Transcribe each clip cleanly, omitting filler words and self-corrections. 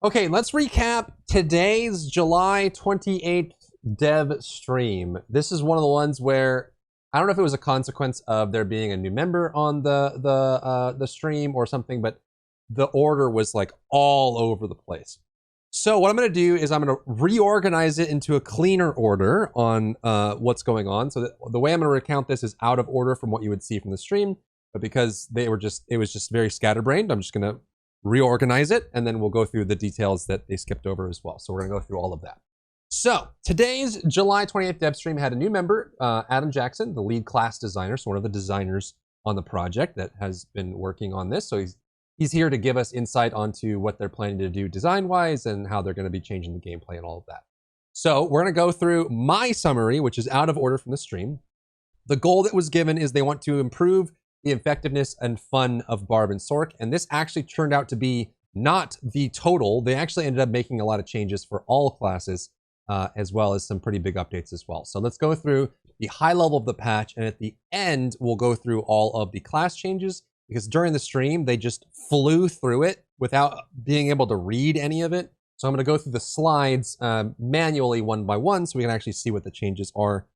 Okay, let's recap today's July 28th dev stream. This is one of the ones where I don't know if it was a consequence of there being a new member on the stream or something, but the order was like all over the place. So what I'm going to do is I'm going to reorganize it into a cleaner order on what's going on. So the way I'm going to recount this is out of order from what you would see from the stream, but because it was just very scatterbrained, I'm just going to reorganize it, and then we'll go through the details that they skipped over as well. So we're going to go through all of that. So today's July 28th dev stream had a new member, Adam Jackson, the lead class designer, so one of the designers on the project that has been working on this. So he's here to give us insight onto what they're planning to do design-wise and how they're going to be changing the gameplay and all of that. So we're going to go through my summary, which is out of order from the stream. The goal that was given is they want to improve the effectiveness and fun of Barb and Sorc, and this actually turned out to be not the total. They actually ended up making a lot of changes for all classes, as well as some pretty big updates as well. So let's go through the high level of the patch, and at the end, we'll go through all of the class changes, because during the stream, they just flew through it without being able to read any of it. So I'm going to go through the slides manually one by one, so we can actually see what the changes are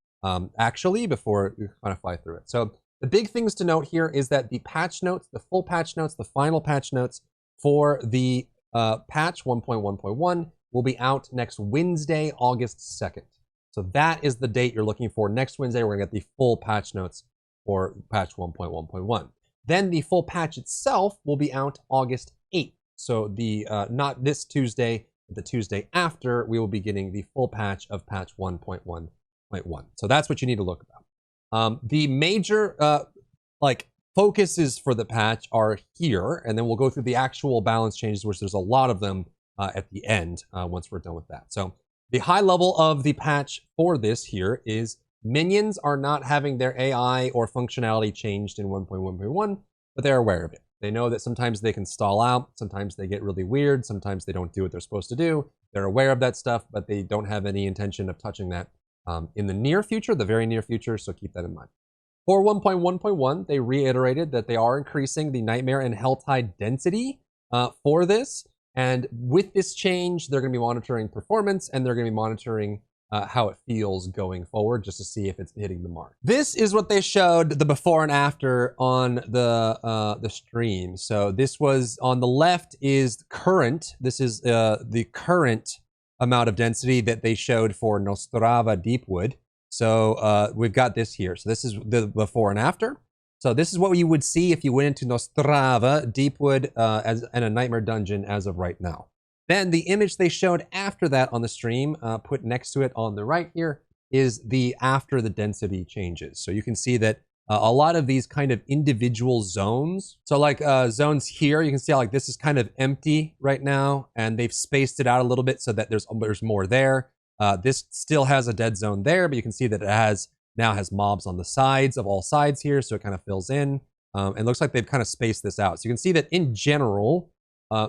actually before we kind of fly through it. So the big things to note here is that the patch notes, the full patch notes, the final patch notes for the patch 1.1.1 will be out next Wednesday, August 2nd. So that is the date you're looking for. Next Wednesday, we're going to get the full patch notes for patch 1.1.1. Then the full patch itself will be out August 8th. So the not this Tuesday, but the Tuesday after, we will be getting the full patch of patch 1.1.1. So that's what you need to look about. The major focuses for the patch are here, and then we'll go through the actual balance changes, which there's a lot of them at the end once we're done with that. So the high level of the patch for this here is minions are not having their AI or functionality changed in 1.1.1, but they're aware of it. They know that sometimes they can stall out, sometimes they get really weird, sometimes they don't do what they're supposed to do. They're aware of that stuff, but they don't have any intention of touching that in the near future, the very near future, so keep that in mind. For 1.1.1, they reiterated that they are increasing the Nightmare and Helltide density for this, and with this change, they're going to be monitoring performance, and they're going to be monitoring how it feels going forward, just to see if it's hitting the mark. This is what they showed the before and after on the stream. So this was on the left is current. This is the current amount of density that they showed for Nostrava Deepwood. So we've got this here. So this is the before and after. So this is what you would see if you went into Nostrava Deepwood as in a Nightmare Dungeon as of right now. Then the image they showed after that on the stream, put next to it on the right here, is the after the density changes. So you can see that a lot of these kind of individual zones. So like zones here, you can see how like this is kind of empty right now, and they've spaced it out a little bit so that there's more there. This still has a dead zone there, but you can see that it now has mobs on the sides of all sides here, so it kind of fills in. And looks like they've kind of spaced this out. So you can see that in general,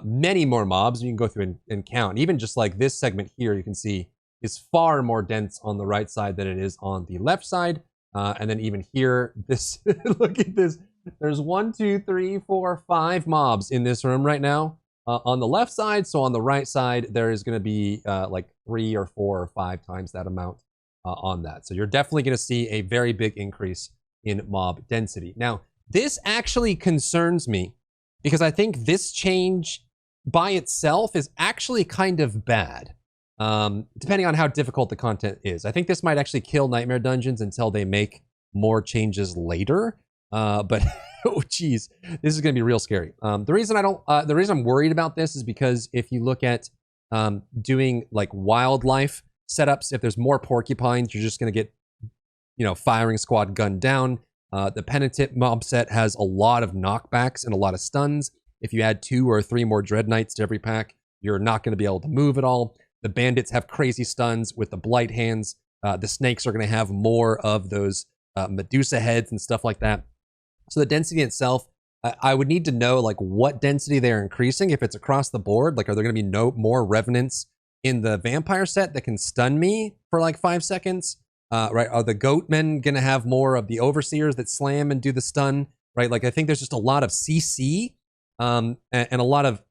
many more mobs, and you can go through and count. Even just like this segment here, you can see is far more dense on the right side than it is on the left side. And then even here, this look at this. There's 1, 2, 3, 4, 5 mobs in this room right now on the left side. So on the right side, there is going to be like 3 or 4 or 5 times that amount on that. So you're definitely going to see a very big increase in mob density. Now, this actually concerns me because I think this change by itself is actually kind of bad. Depending on how difficult the content is. I think this might actually kill Nightmare Dungeons until they make more changes later. But oh geez, this is gonna be real scary. The reason I'm worried about this is because if you look at doing like wildlife setups, if there's more porcupines, you're just gonna get, firing squad gunned down. The Penitent mob set has a lot of knockbacks and a lot of stuns. If you add 2 or 3 more Dread Knights to every pack, you're not gonna be able to move at all. The bandits have crazy stuns with the blight hands. The snakes are going to have more of those Medusa heads and stuff like that. So the density itself, I would need to know like what density they're increasing. If it's across the board, like are there going to be no more revenants in the vampire set that can stun me for like 5 seconds? Right? Are the goatmen going to have more of the overseers that slam and do the stun? Right? Like I think there's just a lot of CC and a lot of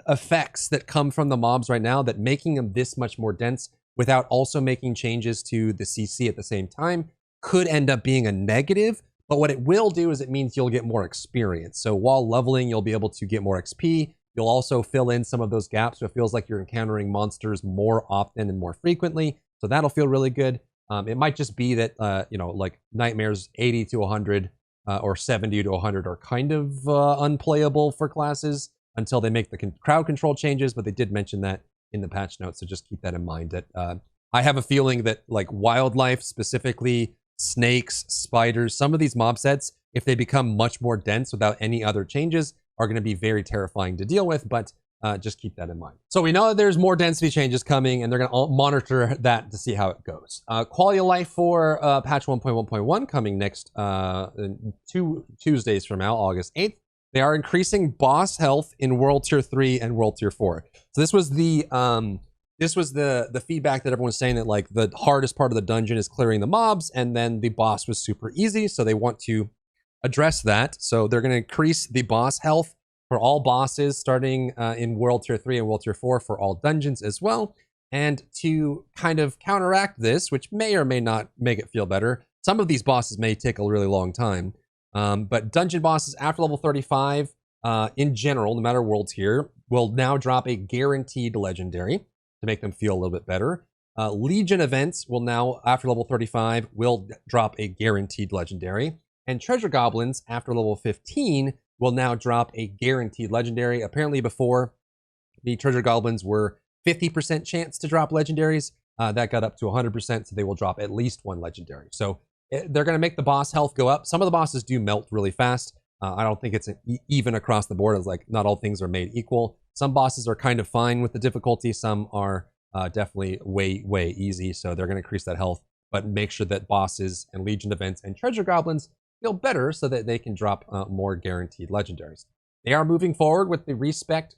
effects that come from the mobs right now that making them this much more dense without also making changes to the CC at the same time could end up being a negative. But what it will do is it means you'll get more experience. So while leveling, you'll be able to get more XP. You'll also fill in some of those gaps, so it feels like you're encountering monsters more often and more frequently. So that'll feel really good. It might just be that, you know, like Nightmares 80 to 100 or 70 to 100 are kind of unplayable for classes until they make the crowd control changes, but they did mention that in the patch notes, so just keep that in mind. That I have a feeling that like wildlife, specifically snakes, spiders, some of these mob sets, if they become much more dense without any other changes, are going to be very terrifying to deal with, but just keep that in mind. So we know that there's more density changes coming, and they're going to monitor that to see how it goes. Quality of life for patch 1.1.1 coming next 2 Tuesdays from now, August 8th. They are increasing boss health in World Tier 3 and World Tier 4. So this was the feedback that everyone was saying, that like the hardest part of the dungeon is clearing the mobs, and then the boss was super easy. So they want to address that. So they're going to increase the boss health for all bosses starting in World Tier 3 and World Tier 4 for all dungeons as well. And to kind of counteract this, which may or may not make it feel better, some of these bosses may take a really long time. But dungeon bosses after level 35, in general, no matter world tier, will now drop a guaranteed legendary to make them feel a little bit better. Legion events will now, after level 35, will drop a guaranteed legendary. And treasure goblins after level 15 will now drop a guaranteed legendary. Apparently before, the treasure goblins were 50% chance to drop legendaries. That got up to 100%, so they will drop at least one legendary. So they're going to make the boss health go up. Some of the bosses do melt really fast. I don't think it's even across the board. It's like not all things are made equal. Some bosses are kind of fine with the difficulty. Some are definitely way easy. So they're going to increase that health, but make sure that bosses and Legion events and treasure goblins feel better so that they can drop more guaranteed legendaries. They are moving forward with the respec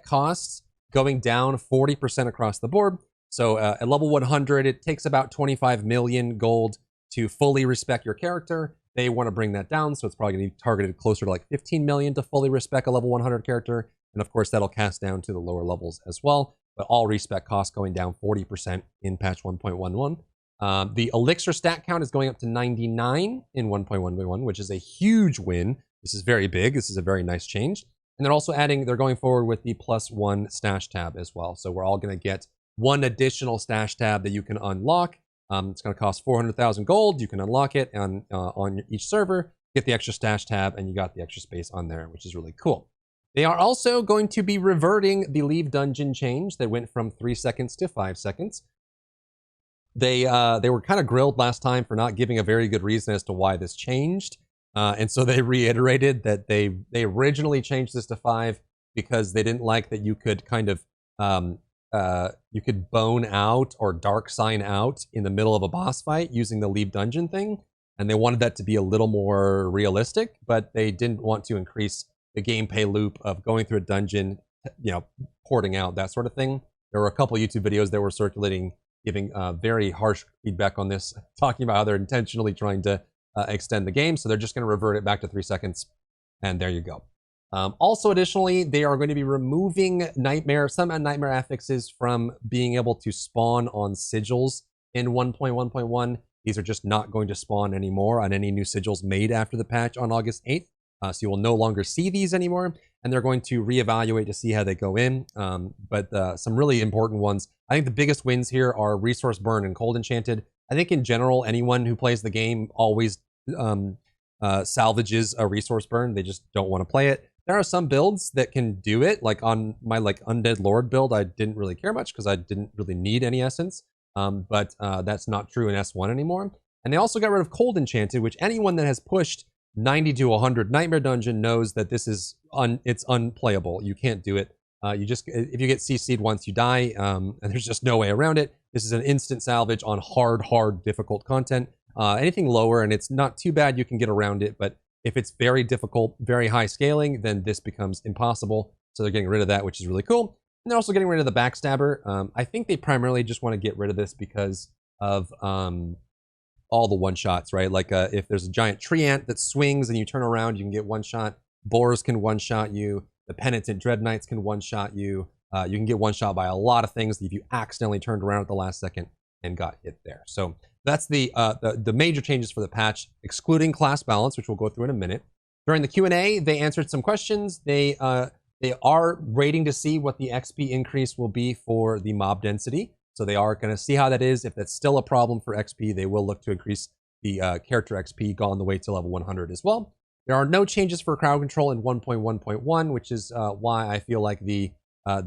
costs going down 40% across the board. So at level 100, it takes about 25 million gold to fully respec your character. They want to bring that down, so it's probably going to be targeted closer to like 15 million to fully respec a level 100 character. And of course, that'll cast down to the lower levels as well. But all respec costs going down 40% in patch 1.11. The elixir stat count is going up to 99 in 1.1.1, which is a huge win. This is very big. This is a very nice change. And they're also adding, they're going forward with the +1 stash tab as well. So we're all going to get one additional stash tab that you can unlock. It's going to cost 400,000 gold. You can unlock it on each server, get the extra stash tab, and you got the extra space on there, which is really cool. They are also going to be reverting the leave dungeon change that went from 3 seconds to 5 seconds. They were kind of grilled last time for not giving a very good reason as to why this changed. And so they reiterated that they originally changed this to 5 because they didn't like that you could kind of you could bone out or dark sign out in the middle of a boss fight using the leave dungeon thing. And they wanted that to be a little more realistic, but they didn't want to increase the gameplay loop of going through a dungeon, you know, porting out, that sort of thing. There were a couple YouTube videos that were circulating giving very harsh feedback on this, talking about how they're intentionally trying to extend the game. So they're just going to revert it back to 3 seconds. And there you go. Also, additionally, they are going to be removing some Nightmare affixes from being able to spawn on sigils in 1.1.1. These are just not going to spawn anymore on any new sigils made after the patch on August 8th. So you will no longer see these anymore. And they're going to reevaluate to see how they go in. But some really important ones. I think the biggest wins here are Resource Burn and Cold Enchanted. I think in general, anyone who plays the game always salvages a Resource Burn. They just don't want to play it. There are some builds that can do it. Like on my Undead Lord build, I didn't really care much because I didn't really need any essence. But that's not true in S1 anymore. And they also got rid of Cold Enchanted, which anyone that has pushed 90 to 100 Nightmare Dungeon knows that this is it's unplayable. You can't do it. You just, if you get CC'd once, you die, and there's just no way around it. This is an instant salvage on hard, difficult content. Anything lower, and it's not too bad, you can get around it, but if it's very difficult, very high scaling, then this becomes impossible. So they're getting rid of that, which is really cool. And they're also getting rid of the Backstabber. I think they primarily just want to get rid of this because of all the one-shots, right? Like if there's a giant tree ant that swings and you turn around, you can get one shot. Boars can one-shot you. The Penitent Dread Knights can one-shot you. You can get one-shot by a lot of things if you accidentally turned around at the last second and got hit there. So that's the major changes for the patch, excluding class balance, which we'll go through in a minute. During the Q&A, they answered some questions. They are waiting to see what the XP increase will be for the mob density. So they are going to see how that is. If that's still a problem for XP, they will look to increase the character XP on the way to level 100 as well. There are no changes for crowd control in 1.1.1, which is why I feel like the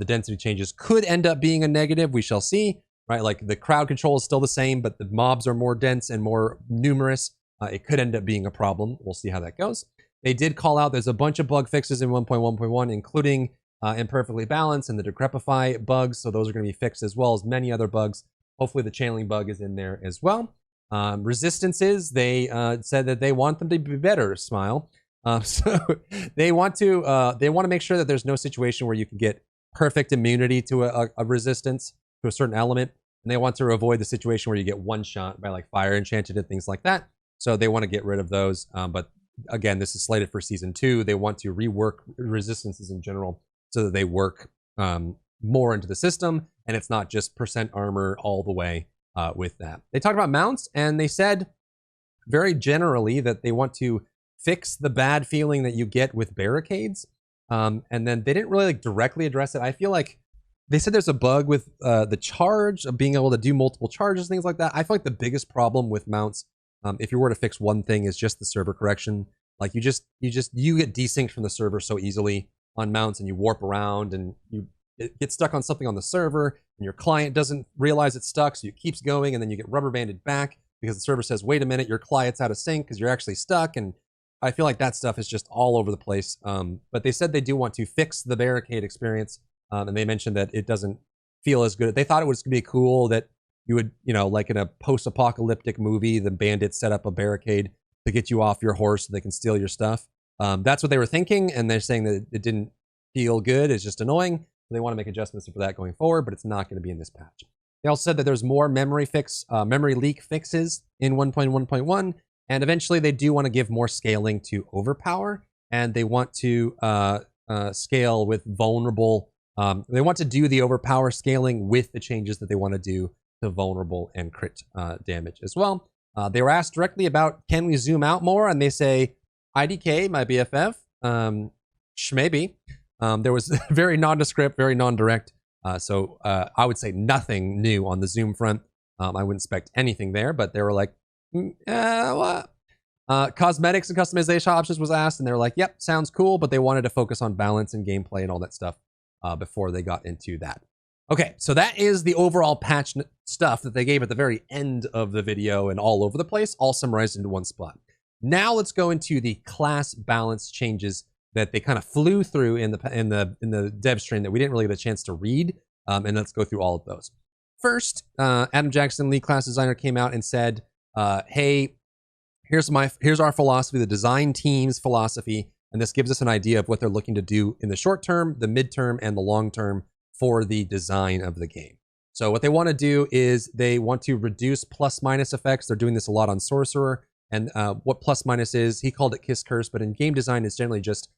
density changes could end up being a negative. We shall see, right? Like the crowd control is still the same, but the mobs are more dense and more numerous. It could end up being a problem. We'll see how that goes. They did call out there's a bunch of bug fixes in 1.1.1, including imperfectly balanced and the decrepify bugs. So those are going to be fixed, as well as many other bugs. Hopefully the channeling bug is in there as well. Resistances, they said that they want them to be better. Smile. So they want to make sure that there's no situation where you can get perfect immunity to a resistance to a certain element, and they want to avoid the situation where you get one shot by like fire enchanted and things like that. So they want to get rid of those. But again, this is slated for season 2. They want to rework resistances in general so that they work more into the system, and it's not just percent armor all the way with that. They talked about mounts, and they said very generally that they want to fix the bad feeling that you get with barricades. And then they didn't really like directly address it. I feel like they said there's a bug with the charge of being able to do multiple charges, things like that. I feel like the biggest problem with mounts, if you were to fix one thing, is just the server correction. Like you get desynced from the server so easily on mounts, and you warp around and you get stuck on something on the server, and your client doesn't realize it's stuck, so it keeps going, and then you get rubber banded back because the server says, wait a minute, your client's out of sync because you're actually stuck. And I feel like that stuff is just all over the place. But they said they do want to fix the barricade experience, and they mentioned that it doesn't feel as good. They thought it was going to be cool that you would, like in a post-apocalyptic movie, the bandits set up a barricade to get you off your horse so they can steal your stuff. That's what they were thinking, and they're saying that it didn't feel good. It's just annoying. They want to make adjustments for that going forward, but it's not going to be in this patch. They also said that there's more memory leak fixes in 1.1.1, and eventually they do want to give more scaling to overpower, and they want to scale with vulnerable. They want to do the overpower scaling with the changes that they want to do to vulnerable and crit damage as well. They were asked directly about, can we zoom out more? And they say, IDK, my BFF, maybe. There was very nondescript, very non-direct. So I would say nothing new on the zoom front. I wouldn't expect anything there, but they were like, what? Cosmetics and customization options was asked, and they were like, yep, sounds cool, but they wanted to focus on balance and gameplay and all that stuff before they got into that. Okay, so that is the overall patch stuff that they gave at the very end of the video and all over the place, all summarized into one spot. Now let's go into the class balance changes that they kind of flew through in the dev stream that we didn't really get a chance to read, and let's go through all of those. First, Adam Jackson, lead class designer, came out and said, hey, here's our philosophy, the design team's philosophy, and this gives us an idea of what they're looking to do in the short term, the midterm, and the long term for the design of the game. So what they want to do is they want to reduce plus-minus effects. They're doing this a lot on Sorcerer, and what plus-minus is, he called it Kiss Curse, but in game design, it's generally just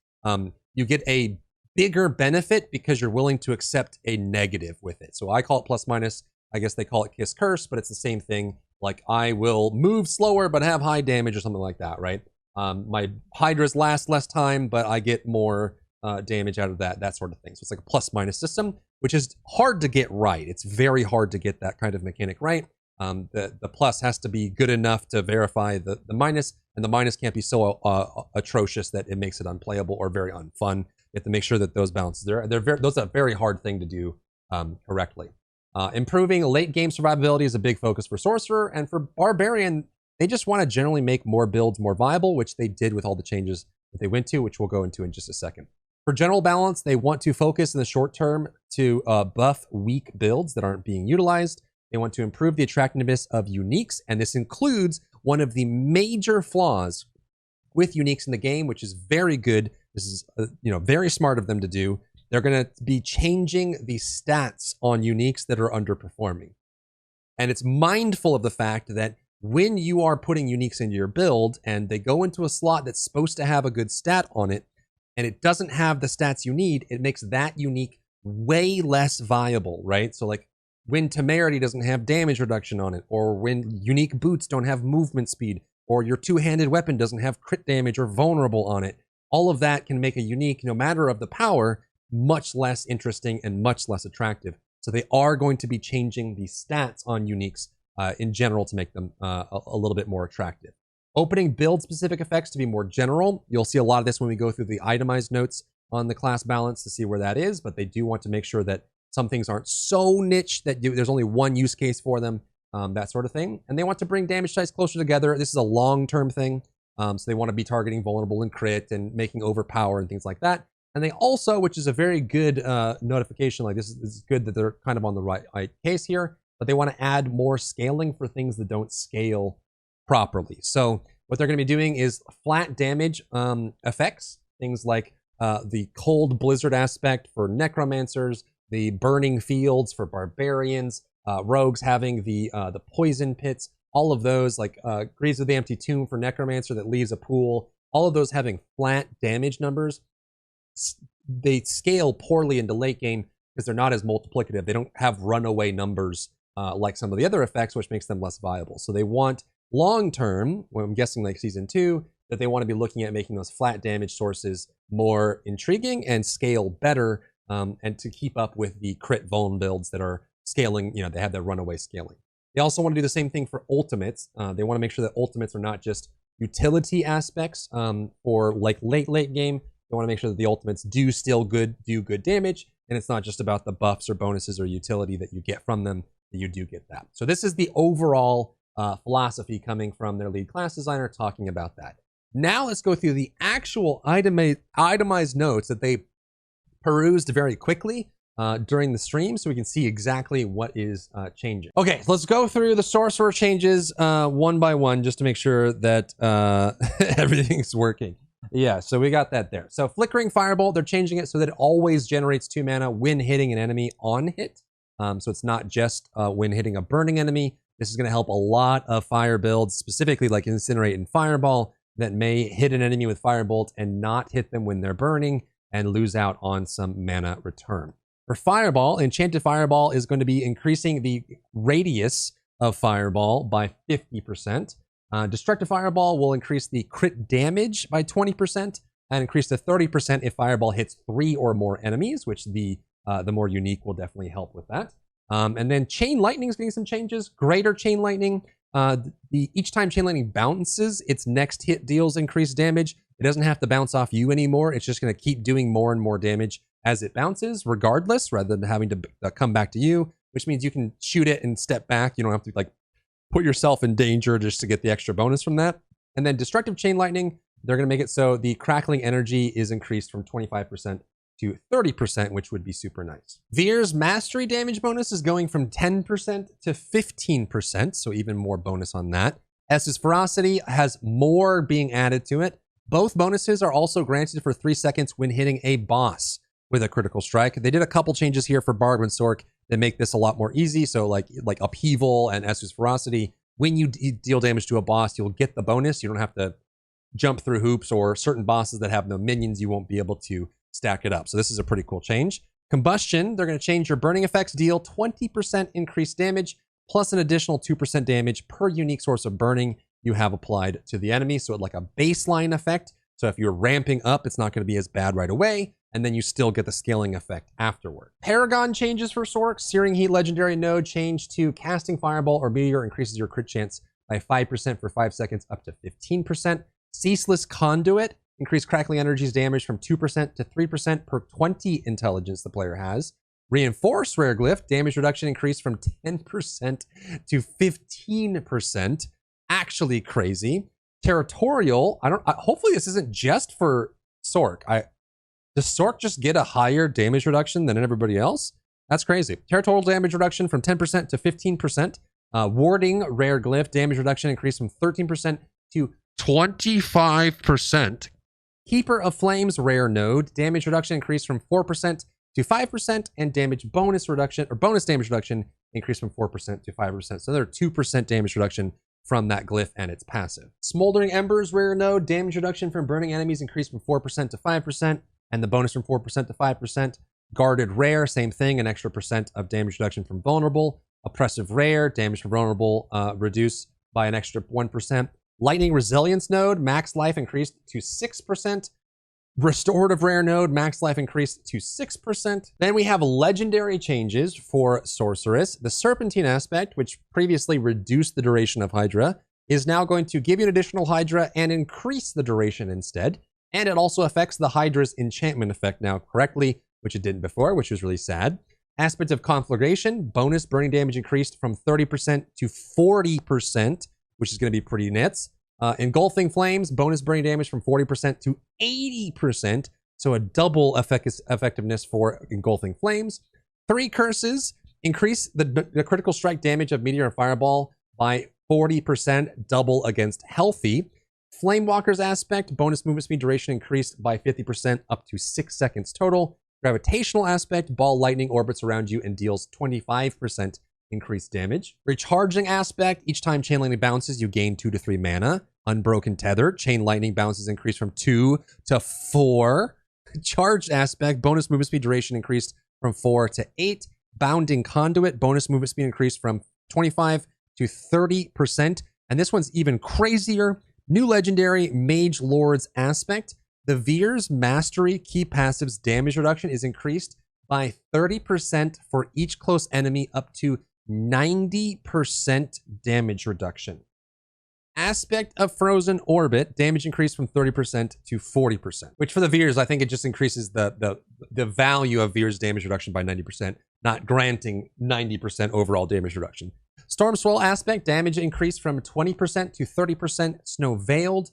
you get a bigger benefit because you're willing to accept a negative with it. So I call it plus-minus. I guess they call it Kiss Curse, but it's the same thing. Like I will move slower but have high damage or something like that, right? My Hydras last less time, but I get more damage out of that sort of thing. So it's like a plus-minus system, which is hard to get right. It's very hard to get that kind of mechanic right. The plus has to be good enough to verify the minus, and the minus can't be so atrocious that it makes it unplayable or very unfun. You have to make sure that those balances those are a very hard thing to do correctly. Improving late game survivability is a big focus for Sorcerer, and for Barbarian, they just want to generally make more builds more viable, which they did with all the changes that they went to, which we'll go into in just a second. For general balance, they want to focus in the short term to buff weak builds that aren't being utilized. They want to improve the attractiveness of uniques, and this includes one of the major flaws with uniques in the game, which is very good. This is very smart of them to do. They're going to be changing the stats on uniques that are underperforming. And it's mindful of the fact that when you are putting uniques into your build and they go into a slot that's supposed to have a good stat on it, and it doesn't have the stats you need, it makes that unique way less viable, right? So like when Temerity doesn't have damage reduction on it, or when unique boots don't have movement speed, or your two-handed weapon doesn't have crit damage or vulnerable on it, all of that can make a unique, no matter of the power, much less interesting and much less attractive. So they are going to be changing the stats on uniques in general to make them a little bit more attractive. Opening build-specific effects to be more general. You'll see a lot of this when we go through the itemized notes on the class balance to see where that is, but they do want to make sure that some things aren't so niche that there's only one use case for them, that sort of thing. And they want to bring damage types closer together. This is a long-term thing, so they want to be targeting vulnerable and crit and making overpower and things like that. And they also, which is a very good notification, like this is good that they're kind of on the right case here, but they want to add more scaling for things that don't scale properly. So what they're going to be doing is flat damage effects, things like the cold blizzard aspect for necromancers, the burning fields for barbarians, rogues having the poison pits, all of those, like Greaves of the Empty Tomb for necromancer that leaves a pool, all of those having flat damage numbers. They scale poorly into late game because they're not as multiplicative. They don't have runaway numbers like some of the other effects, which makes them less viable. So they want long term, well, I'm guessing like season 2, that they want to be looking at making those flat damage sources more intriguing and scale better, and to keep up with the crit vuln builds that are scaling, you know, they have their runaway scaling. They also want to do the same thing for ultimates. They want to make sure that ultimates are not just utility aspects for like late game. They want to make sure that the ultimates do good damage, and it's not just about the buffs or bonuses or utility that you get from them, that you do get that. So this is the overall philosophy coming from their lead class designer talking about that. Now let's go through the actual itemized notes that they perused very quickly during the stream, so we can see exactly what is changing. Okay, let's go through the Sorcerer changes one by one, just to make sure that everything's working. Yeah, so we got that there. So Flickering Firebolt, they're changing it so that it always generates 2 mana when hitting an enemy on hit. So it's not just when hitting a burning enemy. This is going to help a lot of fire builds, specifically like Incinerate and Fireball, that may hit an enemy with Firebolt and not hit them when they're burning and lose out on some mana return. For Fireball, Enchanted Fireball is going to be increasing the radius of Fireball by 50%. Destructive Fireball will increase the crit damage by 20% and increase to 30% if Fireball hits 3 or more enemies, which the more unique will definitely help with that. And then Chain Lightning is getting some changes. Greater Chain Lightning. Each time Chain Lightning bounces, its next hit deals increased damage. It doesn't have to bounce off you anymore. It's just going to keep doing more and more damage as it bounces, regardless, rather than having to come back to you, which means you can shoot it and step back. You don't have to like put yourself in danger just to get the extra bonus from that. And then Destructive Chain Lightning, they're going to make it so the crackling energy is increased from 25% to 30%, which would be super nice. Veer's mastery damage bonus is going from 10% to 15%, so even more bonus on that. S's Ferocity has more being added to it. Both bonuses are also granted for 3 seconds when hitting a boss with a critical strike. They did a couple changes here for Barb and Sorc that make this a lot more easy. So like Upheaval and Estus Ferocity, when you deal damage to a boss, you'll get the bonus. You don't have to jump through hoops, or certain bosses that have no minions, you won't be able to stack it up. So this is a pretty cool change. Combustion, they're going to change your burning effects, deal 20% increased damage, plus an additional 2% damage per unique source of burning you have applied to the enemy. So it's like a baseline effect. So if you're ramping up, it's not going to be as bad right away, and then you still get the scaling effect afterward. Paragon changes for Sorc. Searing Heat Legendary Node change to Casting Fireball or Meteor increases your crit chance by 5% for 5 seconds up to 15%. Ceaseless Conduit, increase Crackling Energy's damage from 2% to 3% per 20 intelligence the player has. Reinforced Rare Glyph, damage reduction increased from 10% to 15%. Actually crazy. Territorial, hopefully this isn't just for Sorc. Does Sorc just get a higher damage reduction than everybody else? That's crazy. Territorial damage reduction from 10% to 15%. Warding Rare Glyph, damage reduction increased from 13% to 25%. Keeper of Flames Rare Node, damage reduction increased from 4% to 5%, and damage bonus reduction, or bonus damage reduction, increased from 4% to 5%. So another 2% damage reduction from that glyph and its passive. Smoldering Embers Rare Node, damage reduction from burning enemies increased from 4% to 5%. and the bonus from 4% to 5%. Guarded rare, same thing, an extra percent of damage reduction from vulnerable. Oppressive rare, damage from vulnerable reduced by an extra 1%. Lightning resilience node, max life increased to 6%. Restorative rare node, max life increased to 6%. Then we have legendary changes for Sorceress. The Serpentine aspect, which previously reduced the duration of Hydra, is now going to give you an additional Hydra and increase the duration instead. And it also affects the Hydra's enchantment effect now correctly, which it didn't before, which was really sad. Aspect of Conflagration, bonus burning damage increased from 30% to 40%, which is going to be pretty nits. Engulfing Flames, bonus burning damage from 40% to 80%, so a double effectiveness for Engulfing Flames. 3 Curses, increase the critical strike damage of Meteor and Fireball by 40%, double against Healthy. Flamewalker's aspect, bonus movement speed duration increased by 50% up to 6 seconds total. Gravitational aspect, ball lightning orbits around you and deals 25% increased damage. Recharging aspect, each time chain lightning bounces, you gain 2 to 3 mana. Unbroken tether, chain lightning bounces increase from 2 to 4. Charged aspect, bonus movement speed duration increased from 4 to 8. Bounding conduit, bonus movement speed increased from 25 to 30%. And this one's even crazier. New legendary Mage Lord's aspect. The Veer's Mastery key passive's damage reduction is increased by 30% for each close enemy up to 90% damage reduction. Aspect of Frozen Orbit, damage increased from 30% to 40%, which for the Veers, I think it just increases the value of Veer's damage reduction by 90%, not granting 90% overall damage reduction. Storm Swell aspect, damage increased from 20% to 30%. Snow Veiled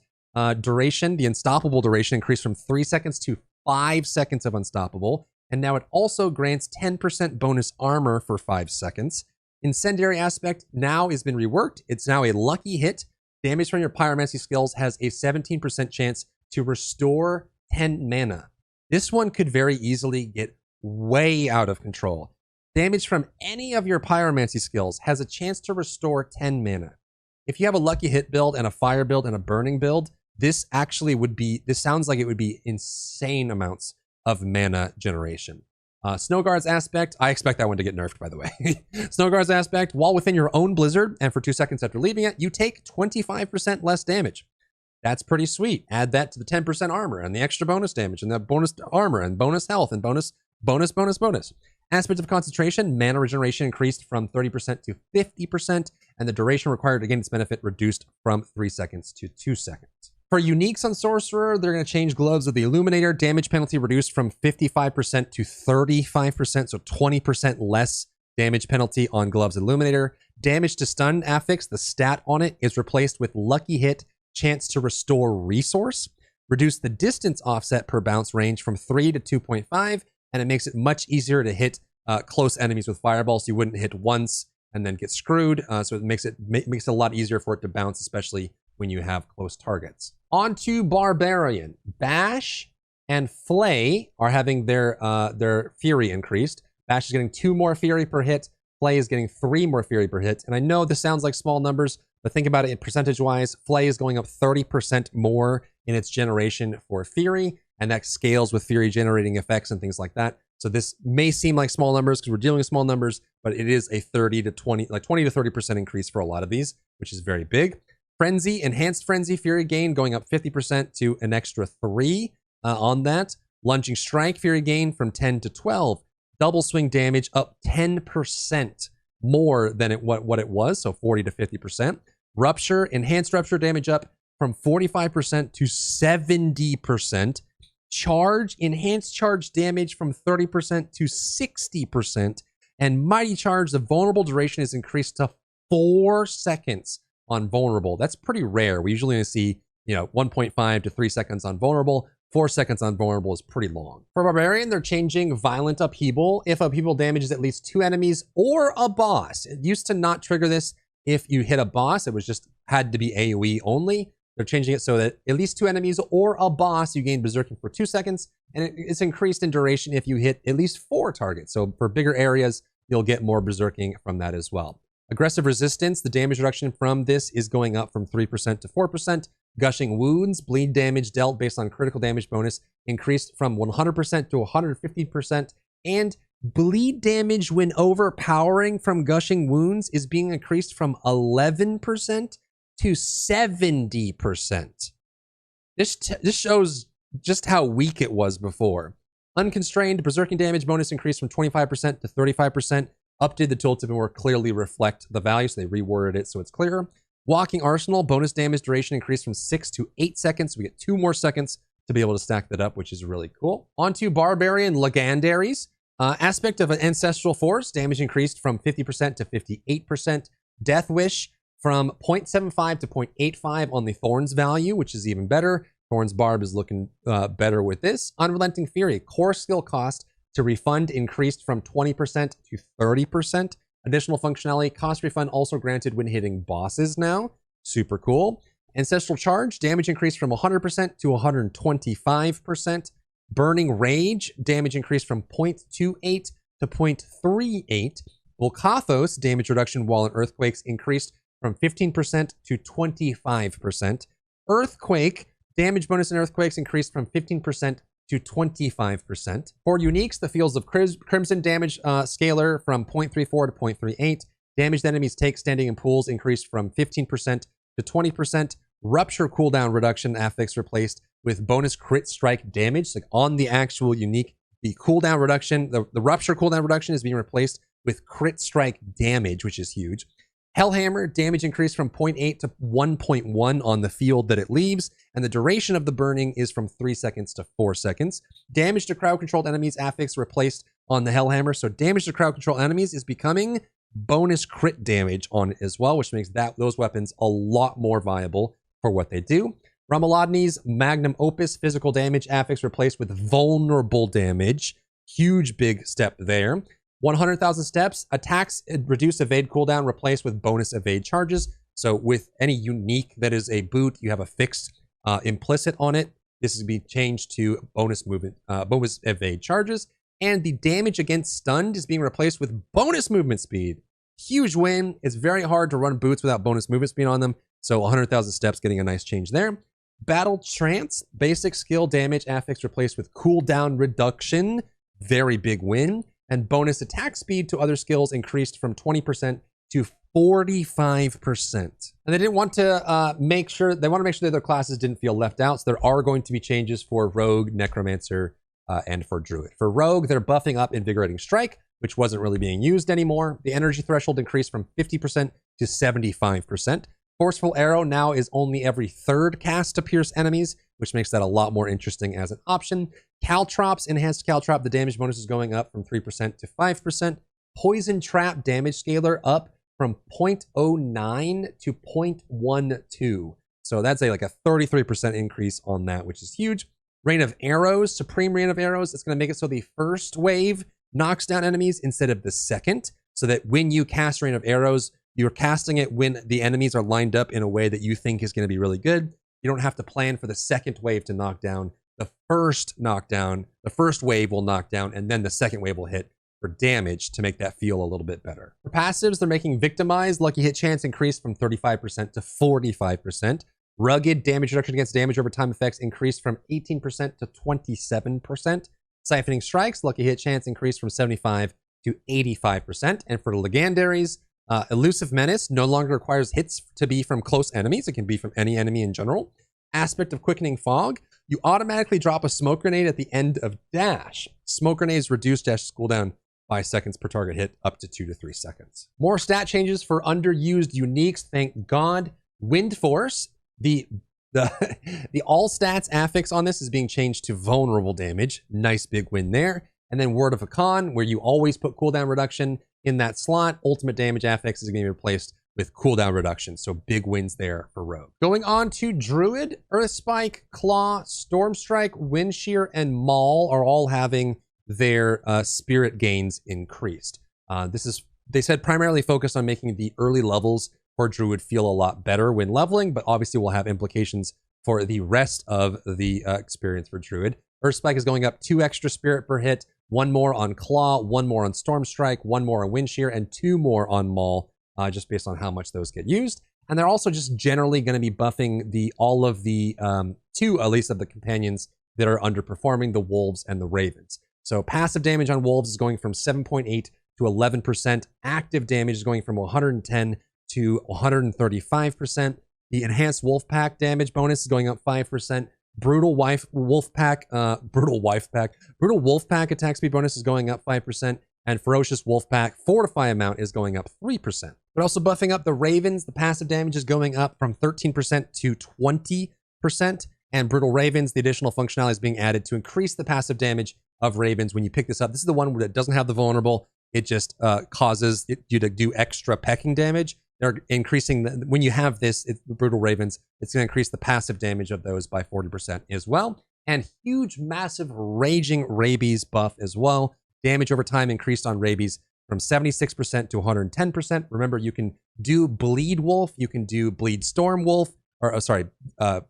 duration, the Unstoppable duration increased from 3 seconds to 5 seconds of Unstoppable. And now it also grants 10% bonus armor for 5 seconds. Incendiary aspect now has been reworked. It's now a lucky hit. Damage from your pyromancy skills has a 17% chance to restore 10 mana. This one could very easily get way out of control. Damage from any of your pyromancy skills has a chance to restore 10 mana. If you have a lucky hit build and a fire build and a burning build, this sounds like it would be insane amounts of mana generation. Snowguard's aspect, I expect that one to get nerfed, by the way. Snowguard's aspect, while within your own blizzard and for 2 seconds after leaving it, you take 25% less damage. That's pretty sweet. Add that to the 10% armor and the extra bonus damage and the bonus armor and bonus health and bonus. Aspect of Concentration, mana regeneration increased from 30% to 50%, and the duration required to gain its benefit reduced from 3 seconds to 2 seconds. For uniques on Sorcerer, they're going to change Gloves of the Illuminator. Damage penalty reduced from 55% to 35%, so 20% less damage penalty on Gloves Illuminator. Damage to stun affix, the stat on it, is replaced with Lucky Hit, chance to restore resource. Reduce the distance offset per bounce range from 3 to 2.5, and it makes it much easier to hit close enemies with fireballs. So you wouldn't hit once and then get screwed. So it makes it a lot easier for it to bounce, especially when you have close targets. On to Barbarian. Bash and Flay are having their Fury increased. Bash is getting 2 more Fury per hit. Flay is getting 3 more Fury per hit. And I know this sounds like small numbers, but think about it in percentage-wise. Flay is going up 30% more in its generation for Fury, and that scales with Fury generating effects and things like that. So this may seem like small numbers because we're dealing with small numbers, but it is a 20 to 30% increase for a lot of these, which is very big. Frenzy, Enhanced Frenzy, Fury gain going up 50% to an extra 3 on that. Lunging Strike, Fury gain from 10 to 12. Double Swing damage up 10% more than what it was, so 40 to 50%. Rupture, Enhanced Rupture damage up from 45% to 70%. Charge, Enhanced Charge damage from 30% to 60%. And Mighty Charge, the vulnerable duration is increased to 4 seconds on vulnerable. That's pretty rare. We usually only see, 1.5 to 3 seconds on vulnerable. 4 seconds on vulnerable is pretty long. For Barbarian, they're changing Violent Upheaval. If Upheaval damages at least 2 enemies or a boss. It used to not trigger this if you hit a boss. It was just had to be AoE only. They're changing it so that at least 2 enemies or a boss, you gain Berserking for 2 seconds. And it's increased in duration if you hit at least 4 targets. So for bigger areas, you'll get more Berserking from that as well. Aggressive Resistance, the damage reduction from this is going up from 3% to 4%. Gushing Wounds, bleed damage dealt based on critical damage bonus increased from 100% to 150%, and bleed damage when overpowering from Gushing Wounds is being increased from 11% to 70%. This shows just how weak it was before. Unconstrained berserking damage bonus increased from 25% to 35%. Updated the tooltip and more clearly reflect the value, so they reworded it so it's clearer. Walking Arsenal, bonus damage duration increased from 6 to 8 seconds. We get 2 more seconds to be able to stack that up, which is really cool. On to Barbarian Legendaries. Aspect of an Ancestral Force, damage increased from 50% to 58%. Death Wish from 0.75 to 0.85 on the Thorns value, which is even better. Thorns Barb is looking better with this. Unrelenting Fury, core skill cost to refund increased from 20% to 30%. Additional functionality, cost refund also granted when hitting bosses now. Super cool. Ancestral Charge, damage increased from 100% to 125%. Burning Rage, damage increased from 0.28 to 0.38. Volcathos, damage reduction while in earthquakes increased from 15% to 25%. Earthquake, damage bonus in earthquakes increased from 15% to 25%. For uniques, the Fields of Crimson damage scalar from 0.34 to 0.38. Damaged enemies take standing in pools increased from 15% to 20%. Rupture cooldown reduction affix replaced with bonus crit strike damage, like on the actual unique. The cooldown reduction, the rupture cooldown reduction is being replaced with crit strike damage, which is huge. Hellhammer, damage increased from 0.8 to 1.1 on the field that it leaves, and the duration of the burning is from 3 seconds to 4 seconds. Damage to crowd-controlled enemies affix replaced on the Hellhammer, so damage to crowd-controlled enemies is becoming bonus crit damage on it as well, which makes those weapons a lot more viable for what they do. Ramalodni's Magnum Opus, physical damage affix replaced with vulnerable damage. Huge big step there. 100,000 steps, attacks reduce evade cooldown replaced with bonus evade charges. So with any unique that is a boot, you have a fixed implicit on it. This is be changed to bonus movement, bonus evade charges. And the damage against stunned is being replaced with bonus movement speed. Huge win. It's very hard to run boots without bonus movement speed on them. So 100,000 steps getting a nice change there. Battle Trance, basic skill damage affix replaced with cooldown reduction. Very big win. And bonus attack speed to other skills increased from 20% to 45%. And they didn't want to make sure that their classes didn't feel left out. So there are going to be changes for Rogue, Necromancer, and for Druid. For Rogue, they're buffing up Invigorating Strike, which wasn't really being used anymore. The energy threshold increased from 50% to 75%. Forceful Arrow now is only every third cast to pierce enemies, which makes that a lot more interesting as an option. Caltrops, enhanced Caltrop, the damage bonus is going up from 3% to 5%. Poison Trap damage scalar up from 0.09 to 0.12. So that's like a 33% increase on that, which is huge. Rain of Arrows, Supreme Rain of Arrows, it's going to make it so the first wave knocks down enemies instead of the second, so that when you cast Rain of Arrows, you're casting it when the enemies are lined up in a way that you think is going to be really good. You don't have to plan for the second wave to knock down. The first knockdown, the first wave will knock down, and then the second wave will hit for damage to make that feel a little bit better. For passives, they're making Victimize, lucky hit chance increased from 35% to 45%. Rugged damage reduction against damage over time effects increased from 18% to 27%. Siphoning Strikes, lucky hit chance increased from 75 to 85%. And for the legendaries, Elusive Menace no longer requires hits to be from close enemies. It can be from any enemy in general. Aspect of Quickening Fog, you automatically drop a smoke grenade at the end of dash. Smoke grenades reduce dash cooldown by seconds per target hit, up to 2 to 3 seconds. More stat changes for underused uniques, thank God. Wind Force, the all stats affix on this is being changed to vulnerable damage. Nice big win there. And then Word of Hakan, where you always put cooldown reduction in that slot. Ultimate damage affix is going to be replaced with cooldown reduction. So big wins there for Rogue. Going on to Druid, Earth Spike, Claw, Storm Strike, Wind Shear, and Maul are all having their spirit gains increased. They said, primarily focused on making the early levels for Druid feel a lot better when leveling, but obviously will have implications for the rest of the experience for Druid. Earth Spike is going up 2 extra spirit per hit, 1 more on Claw, 1 more on Storm Strike, 1 more on Wind Shear, and 2 more on Maul, just based on how much those get used. And they're also just generally going to be buffing all of the two, at least, of the companions that are underperforming, the wolves and the ravens. So passive damage on wolves is going from 7.8 to 11%. Active damage is going from 110 to 135%. The enhanced wolf pack damage bonus is going up 5%. Brutal wolf pack attack speed bonus is going up 5%. And ferocious wolf pack fortify amount is going up 3%. But also buffing up the ravens, the passive damage is going up from 13% to 20%. And brutal ravens, the additional functionality is being added to increase the passive damage of ravens when you pick this up. This is the one that doesn't have the vulnerable. It just causes you to do extra pecking damage. They're increasing when you have this, the brutal ravens, it's going to increase the passive damage of those by 40% as well. And huge, massive raging rabies buff as well. Damage over time increased on rabies from 76% to 110%. Remember, you can do bleed wolf, you can do bleed storm wolf, or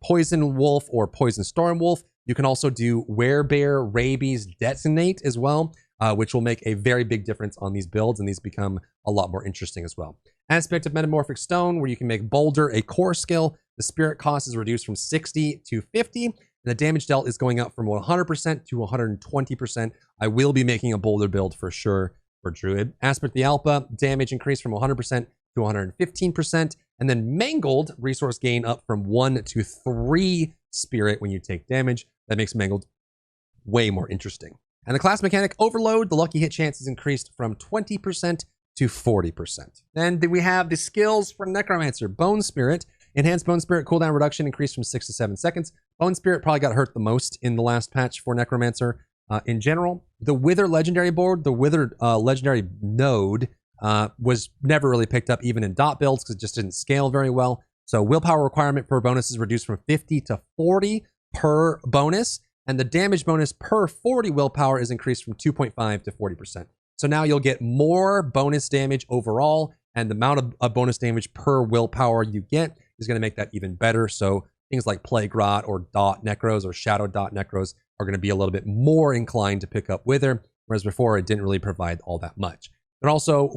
poison wolf or poison storm wolf. You can also do werebear rabies detonate as well, which will make a very big difference on these builds, and these become a lot more interesting as well. Aspect of Metamorphic Stone, where you can make Boulder a core skill. The spirit cost is reduced from 60 to 50, and the damage dealt is going up from 100% to 120%. I will be making a Boulder build for sure for Druid. Aspect of the Alpha, damage increased from 100% to 115%, and then Mangled, resource gain up from 1 to 3 spirit when you take damage. That makes Mangled way more interesting. And the class mechanic Overload, the lucky hit chance is increased from 20% to 40%. Then we have the skills for Necromancer. Bone Spirit, enhanced Bone Spirit cooldown reduction increased from 6 to 7 seconds. Bone Spirit probably got hurt the most in the last patch for Necromancer in general. The Wither legendary board, the Wither legendary node was never really picked up even in dot builds because it just didn't scale very well. So willpower requirement per bonus is reduced from 50 to 40 per bonus. And the damage bonus per 40 willpower is increased from 2.5 to 40%. So now you'll get more bonus damage overall, and the amount of bonus damage per willpower you get is going to make that even better. So things like Plague Rot or Dot Necros or Shadow Dot Necros are going to be a little bit more inclined to pick up Wither, whereas before it didn't really provide all that much. But also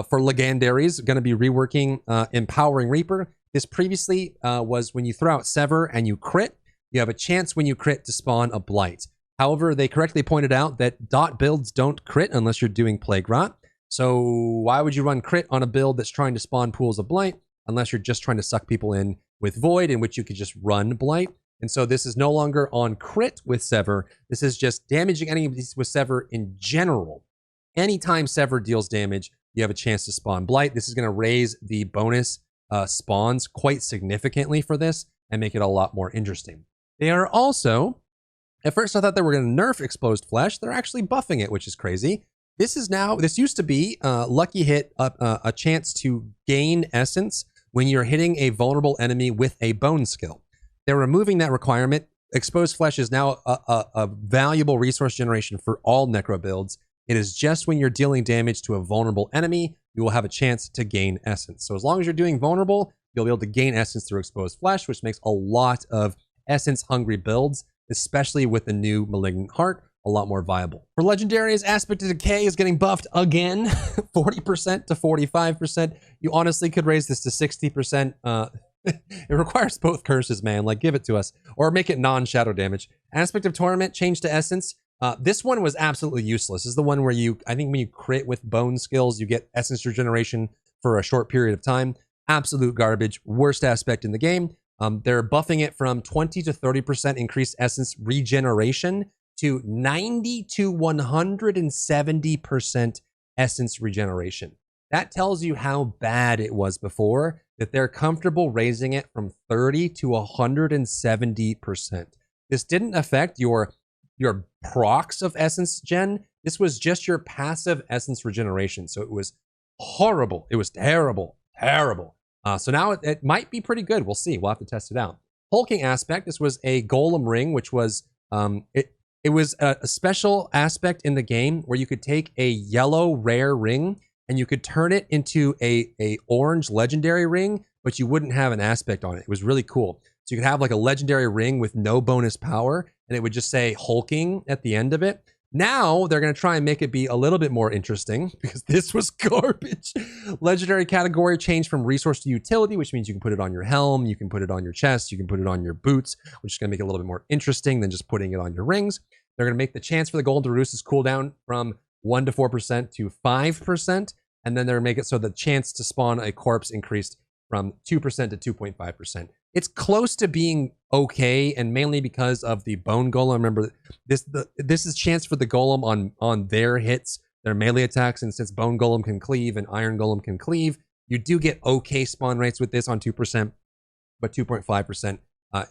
for Legendaries, going to be reworking Empowering Reaper. This previously was when you throw out Sever and you crit, you have a chance when you crit to spawn a Blight. However, they correctly pointed out that dot builds don't crit unless you're doing Plague Rot. So why would you run crit on a build that's trying to spawn pools of Blight unless you're just trying to suck people in with Void, in which you could just run Blight? And so this is no longer on crit with Sever. This is just damaging enemies with Sever in general. Anytime Sever deals damage, you have a chance to spawn Blight. This is going to raise the bonus spawns quite significantly for this and make it a lot more interesting. They are also, at first I thought they were going to nerf Exposed Flesh. They're actually buffing it, which is crazy. This used to be lucky hit, a chance to gain essence when you're hitting a vulnerable enemy with a bone skill. They're removing that requirement. Exposed Flesh is now a valuable resource generation for all necro builds. It is just when you're dealing damage to a vulnerable enemy, you will have a chance to gain essence. So as long as you're doing vulnerable, you'll be able to gain essence through Exposed Flesh, which makes a lot of essence-hungry builds, especially with the new Malignant Heart, a lot more viable. For Legendaries, Aspect of Decay is getting buffed again, 40% to 45%. You honestly could raise this to 60%. It requires both curses, man. Like, give it to us. Or make it non-shadow damage. Aspect of Torment, change to Essence. This one was absolutely useless. This is the one where I think when you crit with bone skills, you get essence regeneration for a short period of time. Absolute garbage. Worst aspect in the game. They're buffing it from 20 to 30% increased essence regeneration to 90 to 170% essence regeneration. That tells you how bad it was before, that they're comfortable raising it from 30 to 170%. This didn't affect your procs of essence gen. This was just your passive essence regeneration. So it was horrible. It was terrible. So now it might be pretty good. We'll see. We'll have to test it out. Hulking aspect. This was a golem ring, which was it was a special aspect in the game where you could take a yellow rare ring and you could turn it into a orange legendary ring, but you wouldn't have an aspect on it. It was really cool. So you could have like a legendary ring with no bonus power, and it would just say hulking at the end of it. Now they're going to try and make it be a little bit more interesting because this was garbage. Legendary category changed from resource to utility, which means you can put it on your helm, you can put it on your chest, you can put it on your boots, which is going to make it a little bit more interesting than just putting it on your rings. They're going to make the chance for the golem to roost its cooldown from 1 to 4% to 5%, and then they're going to make it so the chance to spawn a corpse increased from 2% to 2.5%. It's close to being okay, and mainly because of the bone golem. Remember, this is chance for the golem on their hits, their melee attacks, and since bone golem can cleave and iron golem can cleave, you do get okay spawn rates with this on 2%, but 2.5%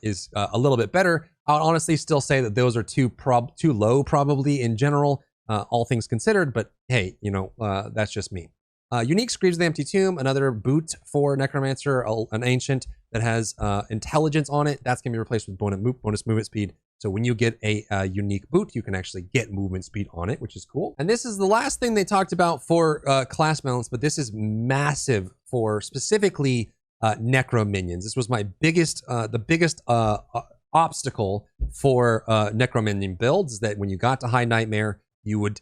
is a little bit better. I'll honestly still say that those are too low probably in general, all things considered, but hey, you know, that's just me. Unique Screams of the Empty Tomb, another boot for Necromancer, an ancient that has intelligence on it. That's going to be replaced with bonus movement speed. So when you get a unique boot, you can actually get movement speed on it, which is cool. And this is the last thing they talked about for class balance, but this is massive for specifically Necro minions. This was my biggest, the biggest obstacle for Necro minion builds, is that when you got to High Nightmare, you would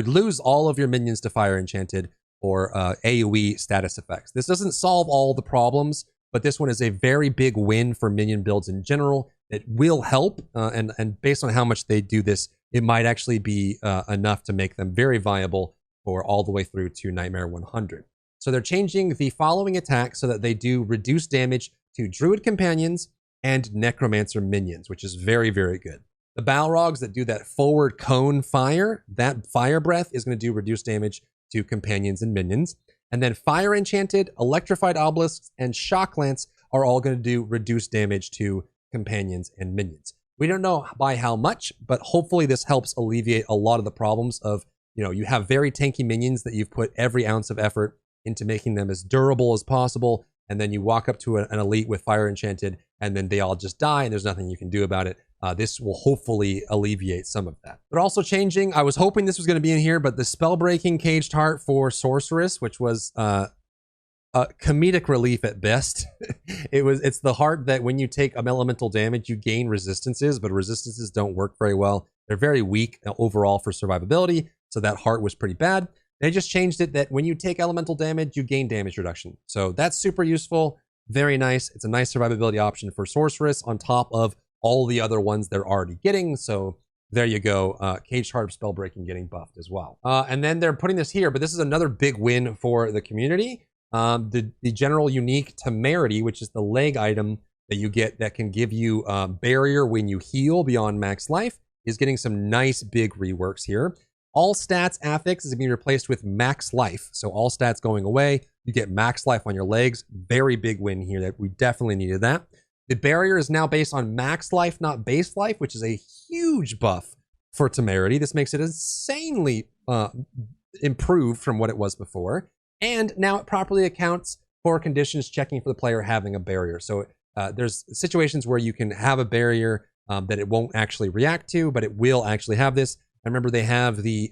lose all of your minions to Fire Enchanted or AoE status effects. This doesn't solve all the problems, but this one is a very big win for minion builds in general. It will help, and based on how much they do this, it might actually be enough to make them very viable for all the way through to Nightmare 100. So they're changing the following attack so that they do reduce damage to Druid companions and Necromancer minions, which is very, very good. The Balrogs that do that forward cone fire, that fire breath is going to do reduced damage to companions and minions. And then Fire Enchanted, Electrified Obelisks, and Shock Lance are all going to do reduced damage to companions and minions. We don't know by how much, but hopefully this helps alleviate a lot of the problems of, you know, you have very tanky minions that you've put every ounce of effort into making them as durable as possible, and then you walk up to an elite with Fire Enchanted, and then they all just die, and there's nothing you can do about it. This will hopefully alleviate some of that. But also changing, I was hoping this was going to be in here, but the Spellbreaking Caged Heart for Sorceress, which was comedic relief at best. It's the heart that when you take elemental damage, you gain resistances, but resistances don't work very well. They're very weak overall for survivability, so that heart was pretty bad. They just changed it that when you take elemental damage, you gain damage reduction. So that's super useful, very nice. It's a nice survivability option for Sorceress on top of all the other ones they're already getting. So there you go. Caged Heart of Spellbreaking getting buffed as well. And then they're putting this here, but this is another big win for the community. The general unique Temerity, which is the leg item that you get that can give you barrier when you heal beyond max life, is getting some nice big reworks here. All stats affix is being replaced with max life. So all stats going away. You get max life on your legs. Very big win here. That we definitely needed that. The barrier is now based on max life, not base life, which is a huge buff for Temerity. This makes it insanely improved from what it was before. And now it properly accounts for conditions checking for the player having a barrier. So there's situations where you can have a barrier that it won't actually react to, but it will actually have this. I remember they have the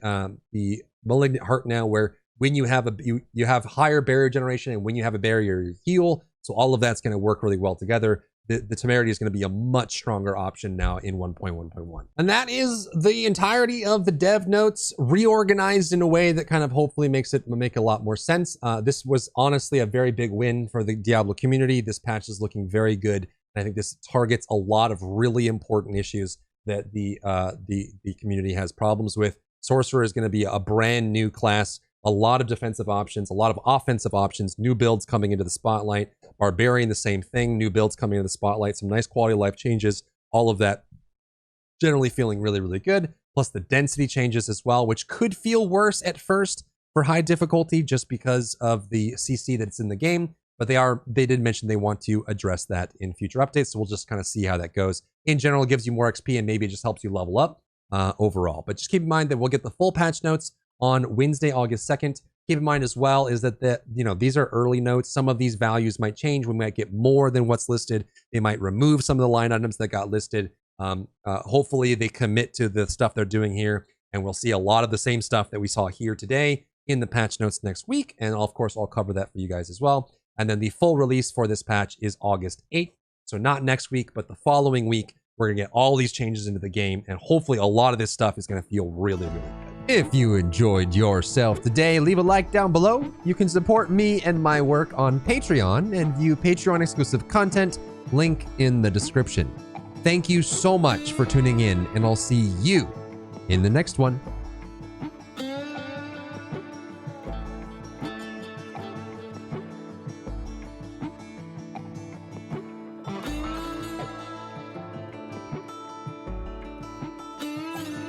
Malignant Heart now, where when you have you have higher barrier generation, and when you have a barrier, you heal. So all of that's going to work really well together. The Temerity is going to be a much stronger option now in 1.1.1. And that is the entirety of the dev notes, reorganized in a way that kind of hopefully makes it make a lot more sense. This was honestly a very big win for the Diablo community. This patch is looking very good. And I think this targets a lot of really important issues that the community has problems with. Sorcerer is going to be a brand new class, a lot of defensive options, a lot of offensive options, new builds coming into the spotlight. Barbarian, the same thing, new builds coming into the spotlight, some nice quality of life changes, all of that generally feeling really, really good. Plus the density changes as well, which could feel worse at first for high difficulty just because of the CC that's in the game. But they did mention they want to address that in future updates. So we'll just kind of see how that goes. In general, it gives you more XP and maybe it just helps you level up overall. But just keep in mind that we'll get the full patch notes on Wednesday, August 2nd. Keep in mind as well is that these are early notes. Some of these values might change. We might get more than what's listed. They might remove some of the line items that got listed. Hopefully they commit to the stuff they're doing here, and we'll see a lot of the same stuff that we saw here today in the patch notes next week. And of course, I'll cover that for you guys as well. And then the full release for this patch is August 8th. So not next week, but the following week, We're gonna get all these changes into the game, and hopefully a lot of this stuff is gonna feel really, really good. If you enjoyed yourself today, leave a like down below. You can support me and my work on Patreon and view Patreon exclusive content, link in the description. Thank you so much for tuning in, and I'll see you in the next one.